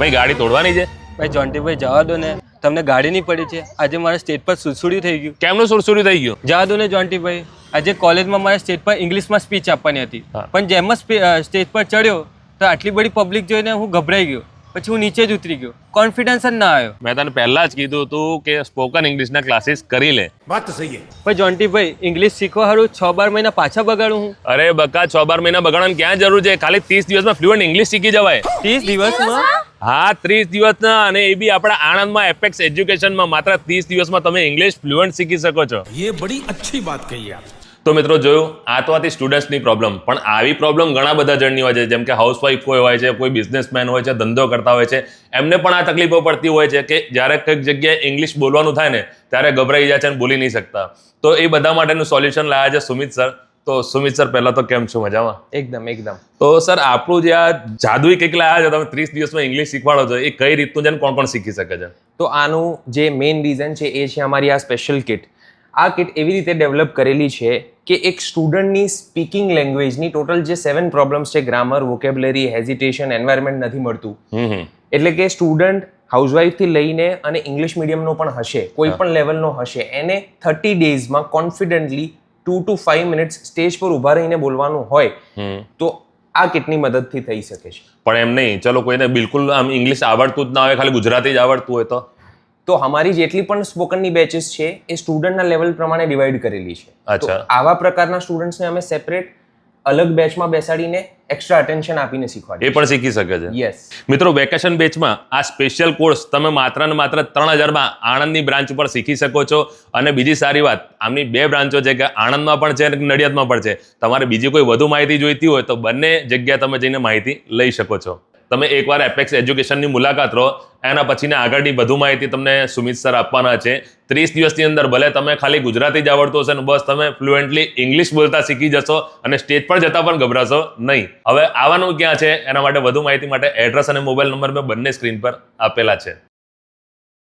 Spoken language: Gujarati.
ભાઈ ગાડી તોડવાની છે? ભાઈ જોન્ટીભાઈ જવા દો ને, તમને ગાડી નહીં પડી છે. આજે મારા સ્ટેજ પર સુરસુર્યું થઈ ગયું. કેમનું સુરસુરી થઈ ગયું? જવા દો ને જોન્ટીભાઈ, આજે કોલેજમાં મારા સ્ટેજ પર ઇંગ્લિશમાં સ્પીચ આપવાની હતી, હા. પણ જેમ જ સ્ટેજ પર ચડ્યો તો આટલી બધી પબ્લિક જોઈને હું ગભરાઈ ગયો. પછી હું નીચે જ ઉતરી ગયો, કોન્ફિડન્સ જ ના આવ્યો. મેં તને પહેલા જ કીધું હતું કે સ્પોકન ઇંગ્લિશના ક્લાસીસ કરી લે. बात तो सही है. પણ જોન્ટીભાઈ, ઇંગ્લિશ શીખવા હારું 6-12 મહિના પાછા બગાડું હું. અરે બકા 6-12 મહિના બગાડવાની ક્યાં જરૂર છે? ખાલી 30 દિવસમાં ફ્લુઅન્ટ ઇંગ્લિશ શીખી જવાય. 30 દિવસમાં? હા, 30 દિવસના, અને એ બી આપણા આણંદમાં એપેક્સ એજ્યુકેશનમાં માત્ર 30 દિવસમાં તમે ઇંગ્લિશ ફ્લુઅન્ટ શીખી શકો છો. ये बड़ी अच्छी बात कही आप. તો મિત્રો જોયું, આ તો હતી સ્ટુડન્ટ્સની પ્રોબ્લેમ, પણ આવી પ્રોબ્લેમ ઘણા બધા જણની હોય છે. જેમ કે હાઉસવાઈફ કોઈ હોય છે, કોઈ બિઝનેસમેન હોય છે, ધંધો કરતા હોય છે, એમને પણ આ તકલીફો પડતી હોય છે કે જ્યારે કંઈક જગ્યાએ ઇંગ્લિશ બોલવાનું થાય ને ત્યારે ગભરાઈ જાય છે અને બોલી નહીં શકતા. તો એ બધા માટેનું સોલ્યુશન લાવ્યા છે સુમિત સર. તો સુમિત સર, પહેલા તો કેમ છો? મજામાં? એકદમ. તો સર, આપણું જે આ જાદુઈ કંઈક લાવ્યા છો તમે, 30 દિવસમાં ઇંગ્લિશ શીખવાડો છો, એ કઈ રીતનું છે ને કોણ કોણ શીખી શકે છે? તો આનું જે મેઇન રીઝન છે એ છે અમારી આ સ્પેશિયલ કિટ. આ કિટ એવી રીતે ડેવલપ કરેલી છે કે એક સ્ટુડન્ટની સ્પીકિંગ લેંગ્વેજની ટોટલ જે 7 પ્રોબ્લેમ્સ છે, ગ્રામર, વોકેબ્યુલરી, હેઝિટેશન, એન્વાયરમેન્ટ નથી મળતું. એટલે કે સ્ટુડન્ટ હાઉસવાઈફથી લઈને અને ઇંગ્લિશ મીડિયમનો પણ હશે, કોઈ પણ લેવલનો હશે, એને 30 ડેઝમાં કોન્ફિડન્ટલી 2 to 5 મિનિટ્સ સ્ટેજ પર ઊભા રહીને બોલવાનું હોય તો આ કિટની મદદથી થઈ શકે છે. પણ એમ નહીં, ચલો કોઈને બિલકુલ આમ ઇંગ્લિશ આવડતું જ ના હોય, ખાલી ગુજરાતી જ આવડતું હોય તો અમારી જેટલી પણ સ્પોકનની બેચીસ છે એ સ્ટુડન્ટના લેવલ પ્રમાણે ડિવાઈડ કરેલી છે. તો આવા પ્રકારના સ્ટુડન્ટ્સને અમે સેપરેટ અલગ બેચમાં બેસાડીને એક્સ્ટ્રા અટેન્શન આપીને શીખવાડીએ. એ પણ શીખી શકે છે. યસ મિત્રો, વેકેશન બેચમાં આ સ્પેશિયલ કોર્સ તમે માત્ર ને માત્ર 3000માં આણંદની બ્રાન્ચ ઉપર શીખી શકો છો. અને બીજી સારી વાત, આમની 2 બ્રાન્ચો છે, કે આણંદમાં પણ છે અને નડિયાદમાં પણ છે. તમારે બીજી કોઈ વધુ માહિતી જોઈતી હોય તો બંને જગ્યાએ તમે જઈને માહિતી લઈ શકો છો. તમે એકવાર એપેક્સ એજ્યુકેશનની મુલાકાત લો, એના પછીને આગળની વધુ માહિતી તમને સુમિત સર આપવાના છે. 30 દિવસની અંદર ભલે તમે ખાલી ગુજરાતી જ આવડતું હશે ને બસ તમે ફ્લુએન્ટલી ઇંગ્લિશ બોલતા શીખી જશો અને સ્ટેજ પર જતા પણ ગભરાશો નહીં. હવે આવવાનું ક્યાં છે એના માટે વધુ માહિતી માટે એડ્રેસ અને મોબાઈલ નંબર મેં બંને સ્ક્રીન પર આપેલા છે.